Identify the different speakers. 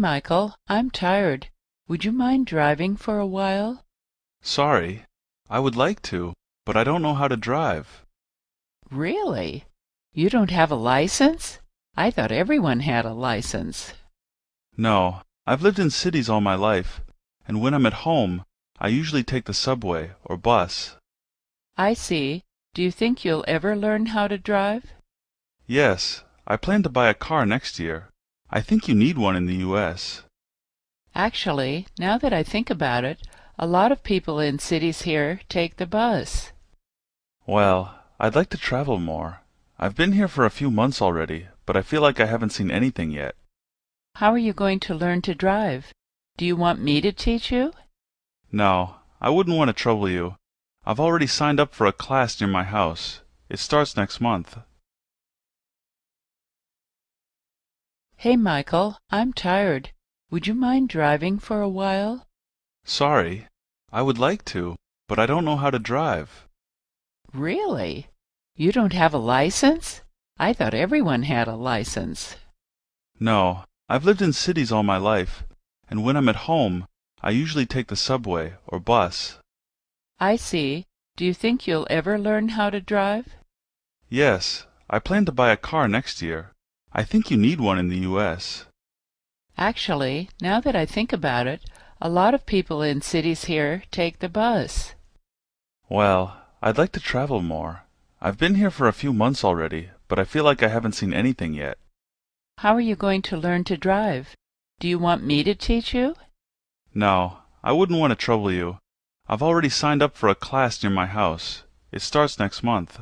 Speaker 1: Michael, I'm tired. Would you mind driving for a while?
Speaker 2: Sorry, I would like to, but I don't know how to drive.
Speaker 1: Really? You don't have a license? I thought everyone had a license.
Speaker 2: No, I've lived in cities all my life, and when I'm at home, I usually take the subway or bus.
Speaker 1: I see. Do you think you'll ever learn how to drive?
Speaker 2: Yes, I plan to buy a car next year. I think you need one in the U.S.
Speaker 1: Actually, now that I think about it, a lot of people in cities here take the bus.
Speaker 2: Well, I'd like to travel more. I've been here for a few months already, but I feel like I haven't seen anything yet.
Speaker 1: How are you going to learn to drive? Do you want me to teach you?
Speaker 2: No, I wouldn't want to trouble you. I've already signed up for a class near my house. It starts next month.
Speaker 1: Hey, Michael, I'm tired. Would you mind driving for a while?
Speaker 2: Sorry, I would like to, but I don't know how to drive.
Speaker 1: Really? You don't have a license? I thought everyone had a license.
Speaker 2: No, I've lived in cities all my life, and when I'm at home, I usually take the subway or bus.
Speaker 1: I see. Do you think you'll ever learn how to drive?
Speaker 2: Yes, I plan to buy a car next year. I think you need one in the U.S.
Speaker 1: Actually, now that I think about it, a lot of people in cities here take the bus.
Speaker 2: Well, I'd like to travel more. I've been here for a few months already, but I feel like I haven't seen anything yet.
Speaker 1: How are you going to learn to drive? Do you want me to teach you?
Speaker 2: No, I wouldn't want to trouble you. I've already signed up for a class near my house. It starts next month.